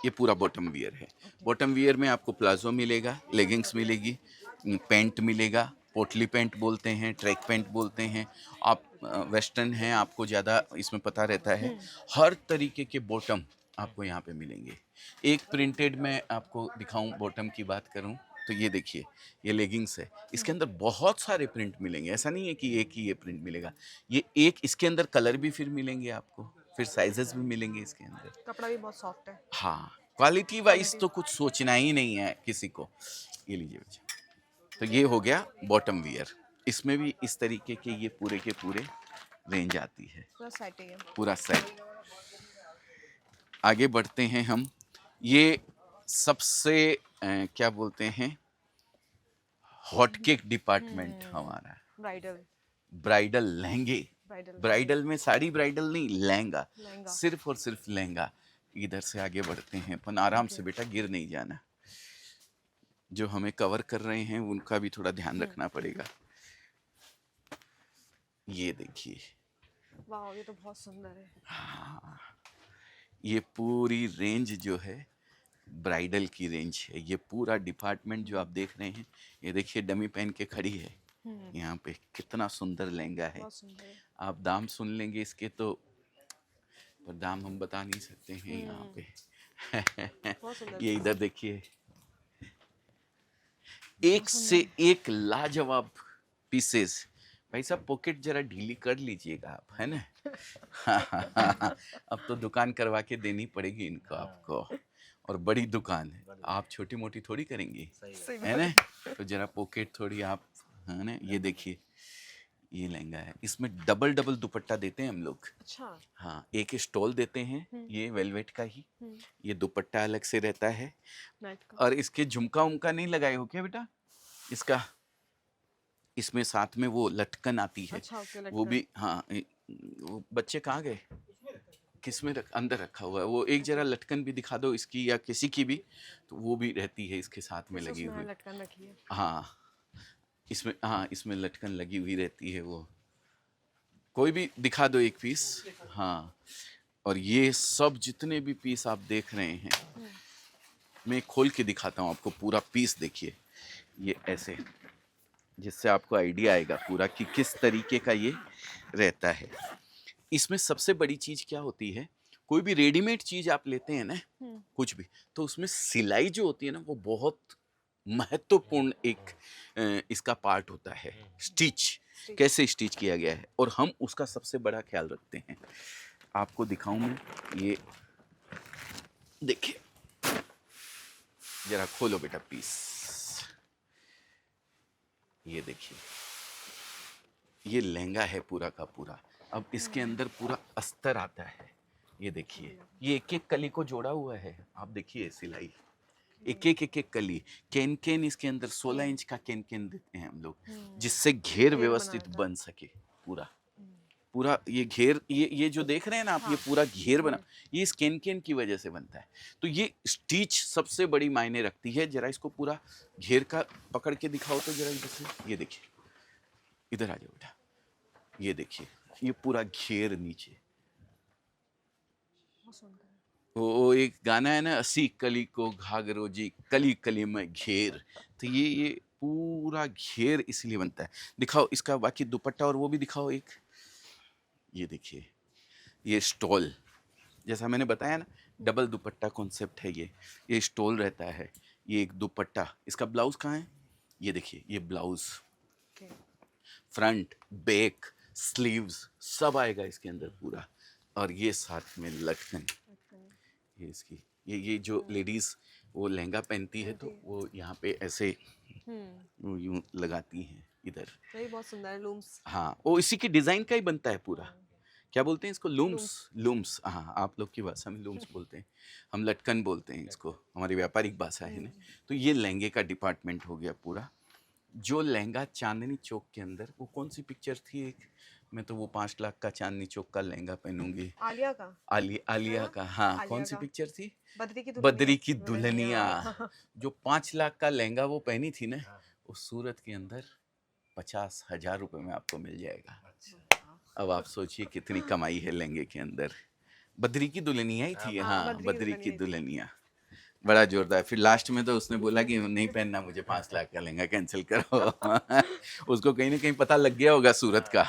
ये पूरा बॉटम वियर है। बॉटम वियर में आपको प्लाजो मिलेगा, लेगिंग्स मिलेगी, पैंट मिलेगा, पोटली पैंट बोलते हैं, ट्रैक पैंट बोलते हैं। आप वेस्टर्न हैं, आपको ज़्यादा इसमें पता रहता है। हर तरीके के बॉटम आपको यहाँ पे मिलेंगे। एक प्रिंटेड में आपको दिखाऊं, बॉटम की बात करूं तो ये देखिए, ये लेगिंग्स है। इसके अंदर बहुत सारे प्रिंट मिलेंगे, ऐसा नहीं है कि एक ही ये प्रिंट मिलेगा। ये एक, इसके अंदर कलर भी फिर मिलेंगे आपको, फिर साइजेस भी मिलेंगे इसके अंदर। कपड़ा भी बहुत सॉफ्ट है। हाँ, क्वालिटी वाइज तो कुछ सोचना ही नहीं है किसी को। ये लीजिए बच्चा, तो ये हो गया बॉटम वियर। इसमें भी इस तरीके के ये पूरे के पूरे रेंज आती है, पूरा सेट है ये। पूरा सेट। आगे बढ़ते हैं हम। ये सबसे क्या बोलते हैं, हॉट केक डिपार्टमेंट हमारा। ब्राइडल। ब्राइडल लहंगे, ब्राइडल। ब्राइडल में साड़ी ब्राइडल नहीं, लहंगा, लहंगा। सिर्फ और सिर्फ लहंगा। इधर से आगे बढ़ते हैं अपन, आराम से बेटा, गिर नहीं जाना। जो हमें कवर कर रहे हैं उनका भी थोड़ा ध्यान रखना पड़ेगा। ये देखिए, वाह, ये तो बहुत सुंदर है। हाँ, ये पूरी रेंज जो है ब्राइडल की रेंज है। ये पूरा डिपार्टमेंट जो आप देख रहे हैं, ये देखिए डमी पहन के खड़ी है यहाँ पे, कितना सुंदर लहंगा है। बहुत सुंदर है। आप दाम सुन लेंगे इसके तो, पर दाम हम बता नहीं सकते हैं यहाँ पे। बहुत सुंदर। ये इधर देखिए, एक से एक लाजवाब पीसेस। भाई साहब, पॉकेट जरा ढीली कर लीजिएगा आप, है ना। अब तो दुकान करवा के देनी पड़ेगी इनको आपको, और बड़ी दुकान है, आप छोटी मोटी थोड़ी करेंगी, सही है ना। तो जरा पॉकेट थोड़ी आप, है ना। ये देखिए, ये लहंगा है, इसमें डबल डबल दुपट्टा देते हैं हम लोग। अच्छा। हाँ, एक स्टॉल देते हैं, ये वेलवेट का ही, ये दुपट्टा अलग से रहता है। नेट का। और इसके झुमका उमका नहीं लगाए हो क्या बेटा इसका? इसमें साथ में वो लटकन आती है। अच्छा, ओके, वो लटकन। भी, हाँ, वो बच्चे कहाँ गए, किसमें अंदर रखा हुआ है वो, एक जरा लटकन भी दिखा दो इसकी या किसी की भी, तो वो भी रहती है इसके साथ में लगी उसमें हुई। लटकन रखी है। हाँ, इसमें, हाँ, इसमें लटकन लगी हुई रहती है। वो कोई भी दिखा दो एक पीस। हाँ, और ये सब जितने भी पीस आप देख रहे हैं, मैं खोल के दिखाता हूँ आपको पूरा पीस। देखिए ये ऐसे, जिससे आपको आइडिया आएगा पूरा कि किस तरीके का ये रहता है। इसमें सबसे बड़ी चीज़ क्या होती है, कोई भी रेडीमेड चीज़ आप लेते हैं ना, कुछ भी, तो उसमें सिलाई जो होती है ना, वो बहुत महत्वपूर्ण एक इसका पार्ट होता है। स्टिच कैसे स्टिच किया गया है, और हम उसका सबसे बड़ा ख्याल रखते हैं। आपको दिखाऊं मैं, ये देखिए, जरा खोलो बेटा पीस, ये देखिए, ये लहंगा है पूरा का पूरा। अब इसके अंदर पूरा अस्तर आता है, ये देखिए, ये एक एक कली को जोड़ा हुआ है। आप देखिए सिलाई, एक एक कली, कैन कैन इसके अंदर 16 इंच का कैन कैन देते हैं हम लोग, जिससे घेर व्यवस्थित बन सके पूरा। पूरा ये घेर, ये जो देख रहे हैं ना आप, ये पूरा घेर बना, ये इस कैन कैन की वजह से बनता है। तो ये स्टिच सबसे बड़ी मायने रखती है। जरा इसको पूरा घेर का पकड़ के दिखाओ तो जरा इधर से, ये देखिए, इधर आ जाओ बेटा, ये देखिए, ये पूरा घेर नीचे। बहुत सुंदर है। वो एक गाना है ना, असी कली को घाघरो जी, कली कली में घेर, तो ये पूरा घेर इसलिए बनता है। दिखाओ इसका बाकी दुपट्टा और वो भी दिखाओ एक। ये देखिए, ये स्टॉल, जैसा मैंने बताया ना, डबल दुपट्टा कॉन्सेप्ट है ये स्टॉल रहता है। ये एक दुपट्टा, इसका ब्लाउज कहाँ है, ये देखिए, ये blouse, okay. Front back sleeves सब आएगा इसके अंदर पूरा। और ये साथ में लटकन, ये इसकी, ये जो लेडीज वो लहंगा पहनती है तो वो यहाँ पे ऐसे वो यूं लगाती हैं इधर। तो ये बहुत सुंदर है, लूम्स। हाँ, वो इसी की डिजाइन का ही बनता है पूरा। क्या बोलते हैं इसको, लूम्स। लूम्स, हाँ, आप लोग की भाषा में लूम्स बोलते हैं, हम लटकन बोलते हैं इसको, हमारी व्यापारिक भाषा है ना। तो ये लहंगे का डिपार्टमेंट हो गया पूरा। जो लहंगा चांदनी चौक के अंदर, वो कौन सी पिक्चर थी एक, मैं तो वो 5 लाख का चांदनी चौक का लहंगा पहनूंगी, आलिया का, आलिया हाँ? का, हाँ आलिया कौन सी का। पिक्चर थी, बद्री की बद्री की दुल्हनिया। दुल्हनिया। जो 5 लाख का लहंगा वो पहनी थी ना, वो सूरत के अंदर 50,000 रुपए में आपको मिल जाएगा। अब आप सोचिए कितनी कमाई है लहंगे के अंदर। बद्री की दुल्हनिया ही थी, हाँ, हाँ, बद्री की बद्री की दुल्हनिया ही थी। दुल्हनिया। बड़ा जोरदार। फिर लास्ट में तो उसने बोला कि नहीं पहनना मुझे, 5 लाख का लहंगा कैंसिल करो। उसको कहीं ना कहीं पता लग गया होगा सूरत का।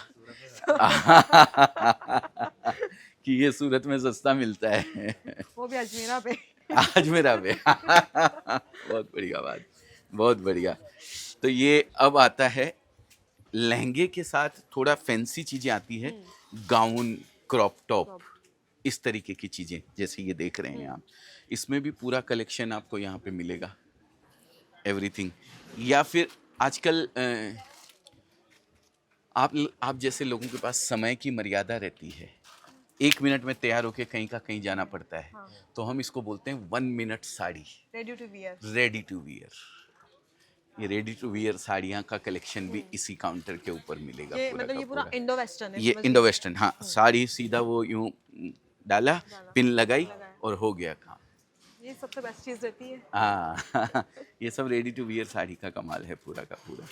कि ये सूरत में सस्ता मिलता है। वो भी अजमेरा पे। आज मेरा बे। बहुत बढ़िया बात, बहुत बढ़िया। तो ये अब आता है लहंगे के साथ थोड़ा फैंसी चीजें आती है, गाउन, क्रॉप टॉप, इस तरीके की चीजें, जैसे ये देख रहे हैं आप। इसमें भी पूरा कलेक्शन आपको यहाँ पे मिलेगा, एवरीथिंग। या फिर आजकल आप जैसे लोगों के पास समय की मर्यादा रहती है, 1 मिनट में तैयार होके कहीं का कहीं जाना पड़ता है, हाँ। तो हम इसको बोलते हैं 1 minute sari, ready to wear. Ready to wear. ये रेडी टू वियर साड़ियाँ का कलेक्शन भी इसी काउंटर के ऊपर मिलेगा। ये पूरा मतलब का ये पूरा पूरा। इंडो वेस्टर्न है, ये समझ इंडो लीजिए। वेस्टर्न, हाँ, साड़ी सीधा वो यूं डाला, पिन लगाई और हो गया काम। ये सबसे बेस्ट चीज रहती है। हाँ। ये सब रेडी टू वियर साड़ी का कमाल है पूरा का पूरा।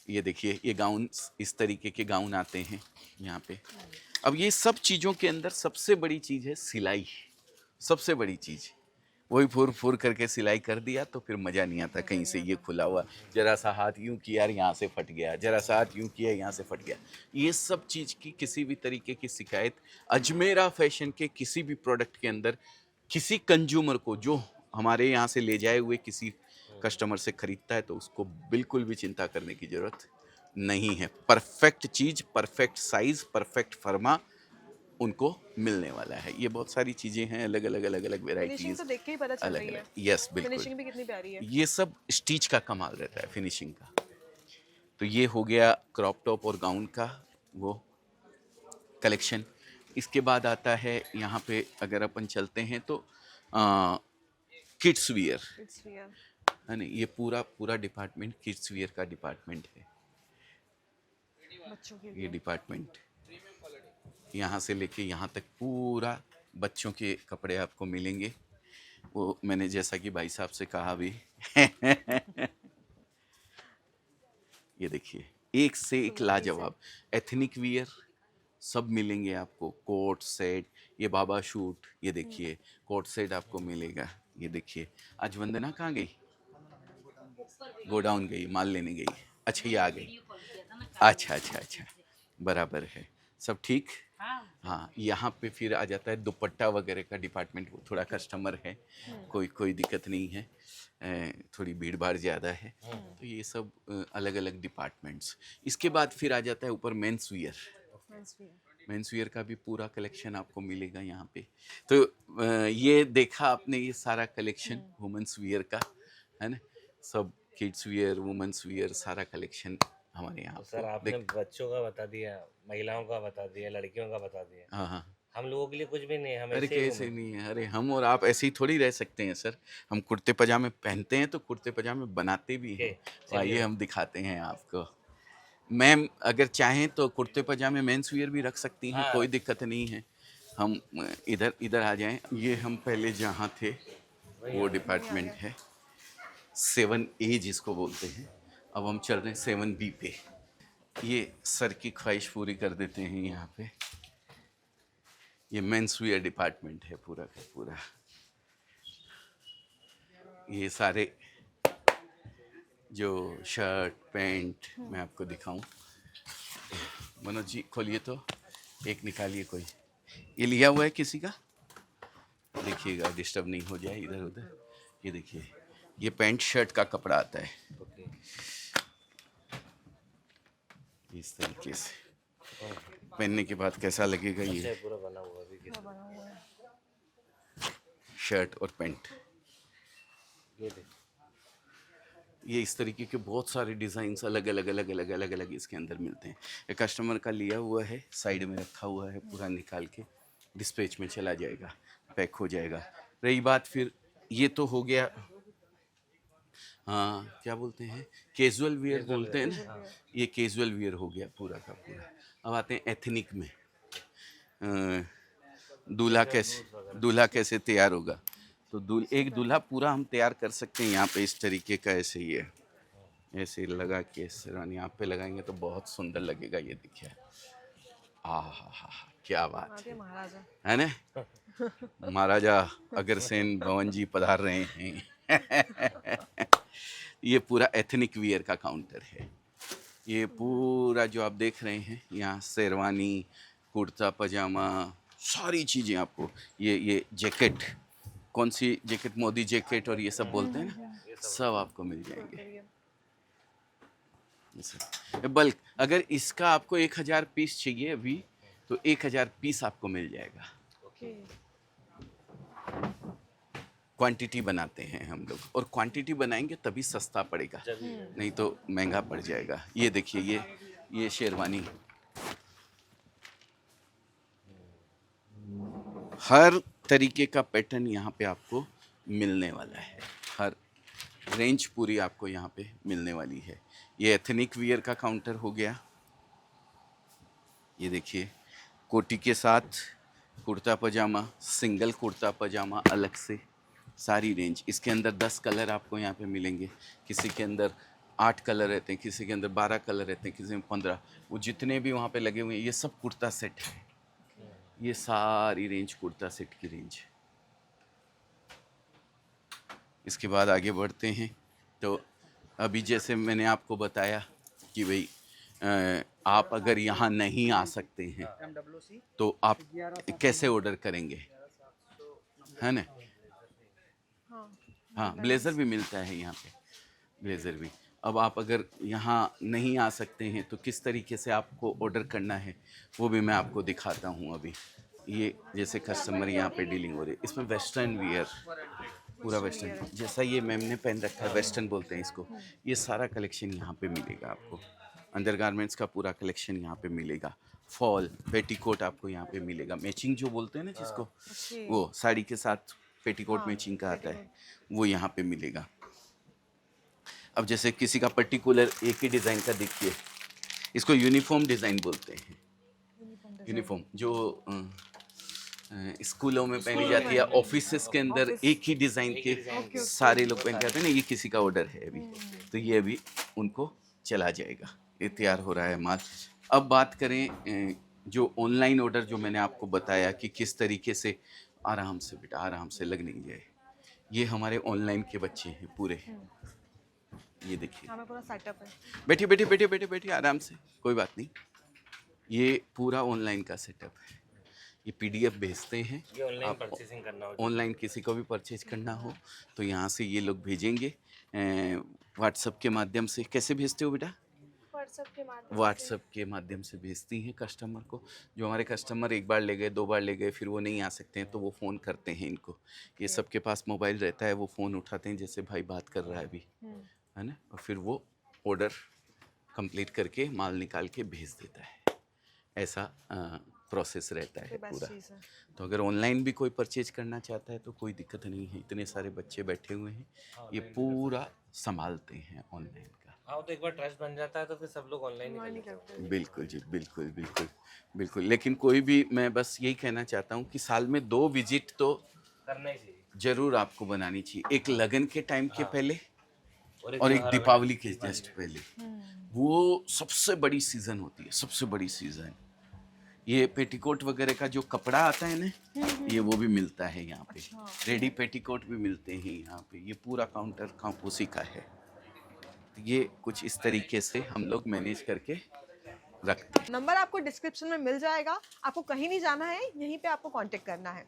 ये देखिए, ये गाउन, इस तरीके के गाउन आते हैं यहाँ पे। अब ये सब चीज़ों के अंदर सबसे बड़ी चीज़ है सिलाई। सबसे बड़ी चीज़ वही फुर फुर करके सिलाई कर दिया तो फिर मज़ा नहीं आता। कहीं से ये खुला हुआ, जरा सा हाथ यूं किया यहाँ से फट गया, जरा सा हाथ यूं किया यहाँ से फट गया। ये सब चीज़ की किसी भी तरीके की शिकायत अजमेरा फैशन के किसी भी प्रोडक्ट के अंदर किसी कंज्यूमर को, जो हमारे यहाँ से ले जाए हुए किसी कस्टमर से खरीदता है, तो उसको बिल्कुल भी चिंता करने की ज़रूरत नहीं है। परफेक्ट चीज़, परफेक्ट साइज़, परफेक्ट फर्मा उनको मिलने वाला है। ये बहुत सारी चीज़ें हैं, अलग अलग फिनिशिंग वेराइटीज़, तो देख के ही पता चल अलग रही है। अलग। यस, बिल्कुल। फिनिशिंग भी कितनी प्यारी है। ये सब स्टिच का कमाल रहता है, फिनिशिंग का। तो ये हो गया क्रॉप टॉप और गाउन का वो कलेक्शन। इसके बाद आता है यहाँ पे, अगर अपन चलते हैं तो किड्स वियर It's real। है ना। ये पूरा पूरा डिपार्टमेंट किड्स वियर का डिपार्टमेंट है। बच्चों के ये लिए। डिपार्टमेंट यहाँ से लेके यहाँ तक पूरा बच्चों के कपड़े आपको मिलेंगे। वो मैंने जैसा कि भाई साहब से कहा भी। ये देखिए, एक से एक लाजवाब एथनिक वियर सब मिलेंगे आपको। कोट सेट, ये बाबा शूट, ये देखिए कोट सेट आपको मिलेगा। ये देखिए, आज वंदना कहाँ गई? गोडाउन गई, माल लेने गई। अच्छा, ये आ गई। अच्छा अच्छा अच्छा, बराबर है, सब ठीक। हाँ, यहाँ पे फिर आ जाता है दुपट्टा वगैरह का डिपार्टमेंट। वो थोड़ा कस्टमर है, कोई दिक्कत नहीं है, थोड़ी भीड़ भाड़ ज़्यादा है, तो ये सब अलग अलग डिपार्टमेंट्स। इसके बाद फिर आ जाता है ऊपर मेंस वियर। मेंस वियर का भी पूरा कलेक्शन आपको मिलेगा यहाँ पे। तो ये देखा आपने, ये सारा कलेक्शन वुमेंस वियर का है ना। सब किड्स वियर, वुमेंस वियर, सारा कलेक्शन हमारे यहाँ सर आपने बच्चों का बता दिया, महिलाओं का बता दिया, लड़कियों का बता दिया। हाँ हाँ। हम लोगों के लिए कुछ भी नहीं है, हम अरे ऐसे ही कैसे घूमें। नहीं है, अरे हम और आप ऐसे ही थोड़ी रह सकते हैं सर। हम कुर्ते पजामे पहनते हैं तो कुर्ते पजामे बनाते भी हैं। चलिए। आइए हम दिखाते हैं आपको। मैम अगर चाहें तो कुर्ते पजामे मेंस वियर भी रख सकती हैं, हाँ। कोई दिक्कत नहीं है। हम इधर इधर आ जाएं। ये हम पहले जहाँ थे वो डिपार्टमेंट है 7A जिसको बोलते हैं। अब हम चल रहे हैं 7B पे। ये सर की ख्वाहिश पूरी कर देते हैं यहाँ पे। ये मेंस वियर डिपार्टमेंट है पूरा का पूरा। ये सारे जो शर्ट पैंट मैं आपको दिखाऊं। मनोज जी खोलिए तो, एक निकालिए कोई। ये लिया हुआ है किसी का? देखिएगा डिस्टर्ब नहीं हो जाए इधर उधर। ये देखिए, ये पैंट शर्ट का कपड़ा आता है ओके। इस तरीके से। पहनने के बाद कैसा लगेगा अच्छा, ये पूरा बना हुआ भी किसी शर्ट और पैंट। ये देख। ये इस तरीके के बहुत सारे डिज़ाइंस अलग अलग इसके अंदर मिलते हैं। ये कस्टमर का लिया हुआ है, साइड में रखा हुआ है, पूरा निकाल के डिस्पैच में चला जाएगा, पैक हो जाएगा। रही बात फिर, ये तो हो गया हाँ क्या बोलते हैं, कैजुअल वियर Casual बोलते हैं wear, ना, हाँ। ये कैजुअल वियर हो गया पूरा का पूरा। अब आते हैं एथनिक में। अ, दूल्हा कैसे तैयार होगा, तो एक दूल्हा पूरा हम तैयार कर सकते हैं यहाँ पे इस तरीके का। ऐसे ही है, ऐसे लगा के शेरवानी यहाँ पे लगाएंगे तो बहुत सुंदर लगेगा। ये देखिए, आहा, क्या बात आते है हैं महाराजा। है ना। महाराजा अग्रसेन भवन जी पधार रहे हैं। ये पूरा एथनिक वियर का काउंटर है। ये पूरा जो आप देख रहे हैं यहाँ, शेरवानी, कुर्ता पजामा, सारी चीज़ें आपको, ये जैकेट, कौन सी जैकेट, मोदी जैकेट और ये सब बोलते हैं ना, सब आपको मिल जाएंगे। बल्क, अगर इसका आपको 1000 पीस चाहिए अभी, तो 1000 पीस आपको मिल जाएगा। ओके। क्वांटिटी बनाते हैं हम लोग, और क्वांटिटी बनाएंगे तभी सस्ता पड़ेगा, नहीं तो महंगा पड़ जाएगा। ये देखिए, ये शेरवानी, हर तरीके का पैटर्न यहाँ पे आपको मिलने वाला है, हर रेंज पूरी आपको यहाँ पे मिलने वाली है। ये एथनिक वियर का काउंटर हो गया। ये देखिए, कोटी के साथ कुर्ता पजामा, सिंगल कुर्ता पजामा अलग से, सारी रेंज। इसके अंदर 10 कलर आपको यहाँ पे मिलेंगे। किसी के अंदर 8 कलर रहते हैं, किसी के अंदर 12 कलर रहते हैं, किसी में 15। वो जितने भी वहाँ पे लगे हुए हैं, ये सब कुर्ता सेट है। ये सारी रेंज कुर्ता सेट की रेंज। इसके बाद आगे बढ़ते हैं, तो अभी जैसे मैंने आपको बताया कि भाई आप अगर यहाँ नहीं आ सकते हैं तो आप कैसे ऑर्डर करेंगे, है ना। हाँ, ब्लेज़र भी मिलता है यहाँ पे, ब्लेज़र भी। अब आप अगर यहाँ नहीं आ सकते हैं तो किस तरीके से आपको ऑर्डर करना है वो भी मैं आपको दिखाता हूँ अभी। ये जैसे कस्टमर यहाँ पे डीलिंग हो रही है, इसमें वेस्टर्न वियर, पूरा वेस्टर्न, जैसा ये मैम ने पहन रखा है, वेस्टर्न बोलते हैं इसको। ये सारा कलेक्शन यहाँ पे मिलेगा आपको। अंडरगारमेंट्स का पूरा कलेक्शन यहाँ पे मिलेगा। फॉल, पेटीकोट आपको यहाँ पे मिलेगा। मैचिंग जो बोलते हैं ना जिसको, वो साड़ी के साथ पेटीकोट मैचिंग का आता है, वो यहाँ पे मिलेगा। अब जैसे किसी का पर्टिकुलर एक ही डिज़ाइन का देखिए, इसको यूनिफॉर्म डिज़ाइन बोलते हैं। यूनिफॉर्म जो स्कूलों में पहनी जाती है, ऑफिसेस के अंदर एक ही डिज़ाइन के सारे लोग पहन के आते हैं ना। ये किसी का ऑर्डर है अभी, तो ये अभी उनको चला जाएगा। ये तैयार हो रहा है माल। अब बात करें जो ऑनलाइन ऑर्डर, जो मैंने आपको बताया कि किस तरीके से, आराम से बेटा, आराम से, लग नहीं जाए। ये हमारे ऑनलाइन के बच्चे हैं पूरे। ये देखिए, हमें पूरा सेटअप है। बैठिए बैठिए बैठिए बैठिए बैठिए, आराम से, कोई बात नहीं। ये पूरा ऑनलाइन का सेटअप है। ये पीडीएफ भेजते हैं। ये ऑनलाइन आप परचेसिंग करना हो, ऑनलाइन किसी को भी परचेज करना हो तो यहाँ से ये लोग भेजेंगे व्हाट्सएप के माध्यम से। कैसे भेजते हो बेटा? व्हाट्सएप के माध्यम से भेजती हैं कस्टमर को। जो हमारे कस्टमर एक बार ले गए, 2 बार ले गए, फिर वो नहीं आ सकते हैं, तो वो फ़ोन करते हैं इनको। ये सबके पास मोबाइल रहता है, वो फ़ोन उठाते हैं, जैसे भाई बात कर रहा है अभी, है ना, और फिर वो ऑर्डर कंप्लीट करके माल निकाल के भेज देता है। ऐसा प्रोसेस रहता है पूरा। तो अगर ऑनलाइन भी कोई परचेज करना चाहता है तो कोई दिक्कत नहीं है। इतने सारे बच्चे बैठे हुए हैं, ये पूरा संभालते हैं ऑनलाइन का। हाँ, तो एक बार ट्रस्ट बन जाता है तो फिर सब लोग ऑनलाइन ही करते हैं। बिल्कुल जी, बिल्कुल बिल्कुल बिल्कुल। लेकिन कोई भी, मैं बस यही कहना चाहता हूँ कि साल में 2 विजिट तो करना ही चाहिए, जरूर आपको बनानी चाहिए। एक लगन के टाइम के पहले और एक त्योहार दीपावली के जस्ट पहले। वो सबसे बड़ी सीज़न होती है, सबसे बड़ी सीज़न। ये पेटीकोट वगैरह का जो कपड़ा आता है ना, ये वो भी मिलता है यहाँ पे। रेडी पेटीकोट भी मिलते हैं यहाँ पे। ये पूरा काउंटर उसी का है। ये कुछ इस तरीके से हम लोग मैनेज करके रखते हैं। नंबर आपको डिस्क्रिप्शन में मिल जाएगा। आपको कहीं नहीं जाना है, यहीं पे आपको कांटेक्ट करना है।